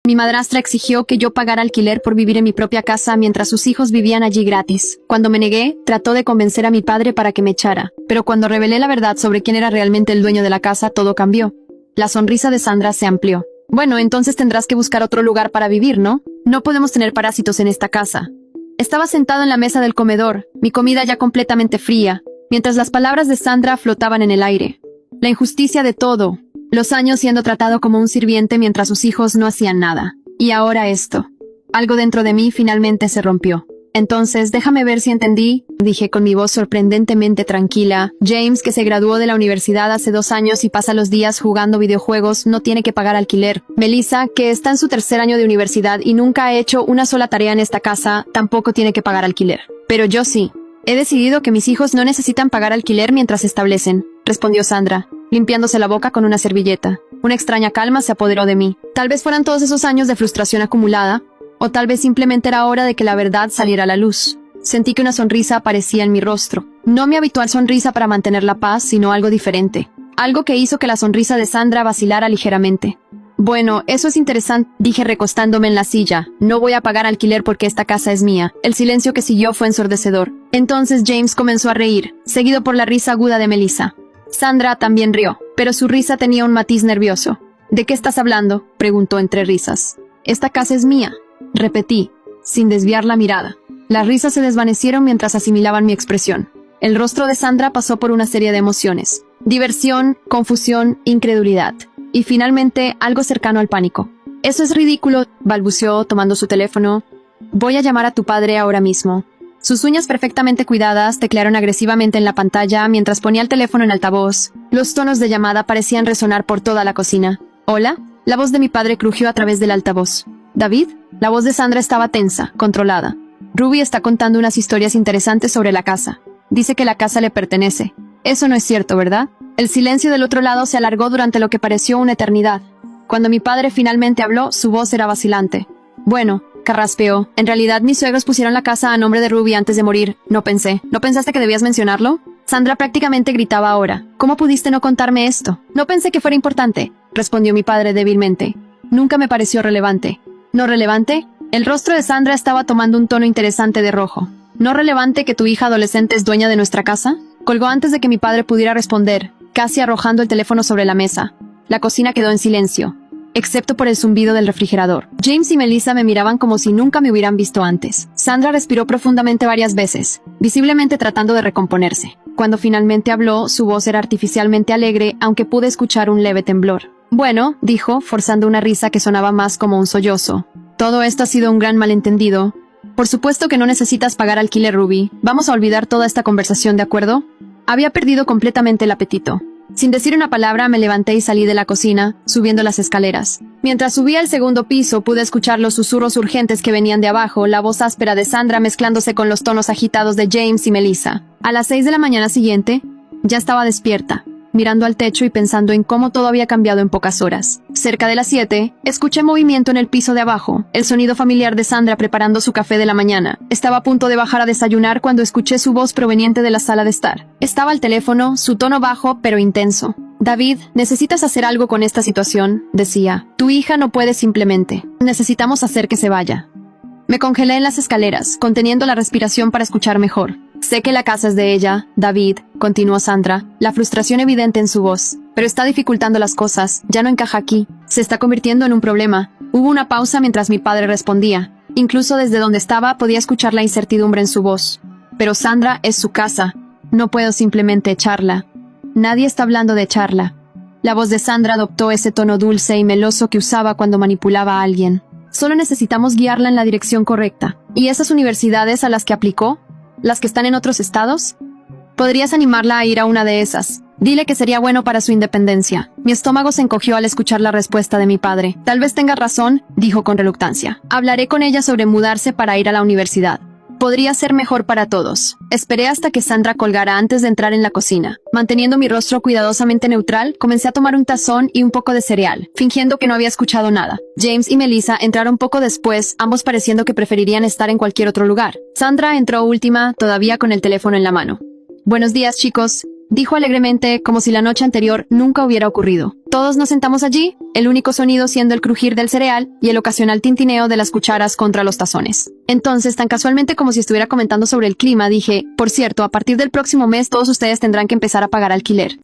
Mi madrastra exigió que yo pagara alquiler por vivir en mi propia casa mientras sus hijos vivían allí gratis. Cuando me negué, trató de convencer a mi padre para que me echara. Pero cuando revelé la verdad sobre quién era realmente el dueño de la casa, todo cambió. La sonrisa de Sandra se amplió. Bueno, entonces tendrás que buscar otro lugar para vivir, ¿no? No podemos tener parásitos en esta casa. Estaba sentado en la mesa del comedor, mi comida ya completamente fría, mientras las palabras de Sandra flotaban en el aire. La injusticia de todo. Los años siendo tratado como un sirviente mientras sus hijos no hacían nada. Y ahora esto. Algo dentro de mí finalmente se rompió. Entonces, déjame ver si entendí, dije con mi voz sorprendentemente tranquila. James, que se graduó de la universidad hace 2 años y pasa los días jugando videojuegos, no tiene que pagar alquiler. Melissa, que está en su 3er año de universidad y nunca ha hecho una sola tarea en esta casa, tampoco tiene que pagar alquiler. Pero yo sí. He decidido que mis hijos no necesitan pagar alquiler mientras se establecen, respondió Sandra, limpiándose la boca con una servilleta. Una extraña calma se apoderó de mí. Tal vez fueran todos esos años de frustración acumulada, o tal vez simplemente era hora de que la verdad saliera a la luz. Sentí que una sonrisa aparecía en mi rostro. No mi habitual sonrisa para mantener la paz, sino algo diferente. Algo que hizo que la sonrisa de Sandra vacilara ligeramente. Bueno, eso es interesante, dije recostándome en la silla. No voy a pagar alquiler porque esta casa es mía. El silencio que siguió fue ensordecedor. Entonces James comenzó a reír, seguido por la risa aguda de Melissa. Sandra también rió, pero su risa tenía un matiz nervioso. ¿De qué estás hablando?, preguntó entre risas. Esta casa es mía, repetí, sin desviar la mirada. Las risas se desvanecieron mientras asimilaban mi expresión. El rostro de Sandra pasó por una serie de emociones. Diversión, confusión, incredulidad. Y finalmente, algo cercano al pánico. Eso es ridículo, balbuceó tomando su teléfono. Voy a llamar a tu padre ahora mismo. Sus uñas perfectamente cuidadas teclearon agresivamente en la pantalla mientras ponía el teléfono en altavoz. Los tonos de llamada parecían resonar por toda la cocina. ¿Hola? La voz de mi padre crujió a través del altavoz. ¿David? La voz de Sandra estaba tensa, controlada. Ruby está contando unas historias interesantes sobre la casa. Dice que la casa le pertenece. Eso no es cierto, ¿verdad? El silencio del otro lado se alargó durante lo que pareció una eternidad. Cuando mi padre finalmente habló, su voz era vacilante. Bueno, carraspeó. En realidad mis suegros pusieron la casa a nombre de Ruby antes de morir. No pensé. ¿No pensaste que debías mencionarlo? Sandra prácticamente gritaba ahora. ¿Cómo pudiste no contarme esto? No pensé que fuera importante, respondió mi padre débilmente. Nunca me pareció relevante. ¿No relevante? El rostro de Sandra estaba tomando un tono interesante de rojo. ¿No relevante que tu hija adolescente es dueña de nuestra casa? Colgó antes de que mi padre pudiera responder, casi arrojando el teléfono sobre la mesa. La cocina quedó en silencio, excepto por el zumbido del refrigerador. James y Melissa me miraban como si nunca me hubieran visto antes. Sandra respiró profundamente varias veces, visiblemente tratando de recomponerse. Cuando finalmente habló, su voz era artificialmente alegre, aunque pude escuchar un leve temblor. Bueno, dijo, forzando una risa que sonaba más como un sollozo. Todo esto ha sido un gran malentendido. Por supuesto que no necesitas pagar alquiler, Ruby. Vamos a olvidar toda esta conversación, ¿de acuerdo? Había perdido completamente el apetito. Sin decir una palabra, me levanté y salí de la cocina, subiendo las escaleras. Mientras subía al 2.º piso, pude escuchar los susurros urgentes que venían de abajo, la voz áspera de Sandra mezclándose con los tonos agitados de James y Melissa. A las 6 de la mañana siguiente, ya estaba despierta, mirando al techo y pensando en cómo todo había cambiado en pocas horas. Cerca de las 7, escuché movimiento en el piso de abajo, el sonido familiar de Sandra preparando su café de la mañana. Estaba a punto de bajar a desayunar cuando escuché su voz proveniente de la sala de estar. Estaba al teléfono, su tono bajo pero intenso. David, necesitas hacer algo con esta situación, decía. Tu hija no puede simplemente. Necesitamos hacer que se vaya. Me congelé en las escaleras, conteniendo la respiración para escuchar mejor. Sé que la casa es de ella, David, continuó Sandra, la frustración evidente en su voz. Pero está dificultando las cosas, ya no encaja aquí. Se está convirtiendo en un problema. Hubo una pausa mientras mi padre respondía. Incluso desde donde estaba podía escuchar la incertidumbre en su voz. Pero Sandra es su casa. No puedo simplemente echarla. Nadie está hablando de echarla. La voz de Sandra adoptó ese tono dulce y meloso que usaba cuando manipulaba a alguien. Solo necesitamos guiarla en la dirección correcta. ¿Y esas universidades a las que aplicó? ¿Las que están en otros estados? Podrías animarla a ir a una de esas. Dile que sería bueno para su independencia. Mi estómago se encogió al escuchar la respuesta de mi padre. Tal vez tenga razón, dijo con reluctancia. Hablaré con ella sobre mudarse para ir a la universidad. Podría ser mejor para todos. Esperé hasta que Sandra colgara antes de entrar en la cocina. Manteniendo mi rostro cuidadosamente neutral, comencé a tomar un tazón y un poco de cereal, fingiendo que no había escuchado nada. James y Melissa entraron poco después, ambos pareciendo que preferirían estar en cualquier otro lugar. Sandra entró última, todavía con el teléfono en la mano. Buenos días, chicos. dijo alegremente, como si la noche anterior nunca hubiera ocurrido. Todos nos sentamos allí, el único sonido siendo el crujir del cereal y el ocasional tintineo de las cucharas contra los tazones. Entonces, tan casualmente como si estuviera comentando sobre el clima, dije, por cierto, a partir del próximo mes todos ustedes tendrán que empezar a pagar alquiler.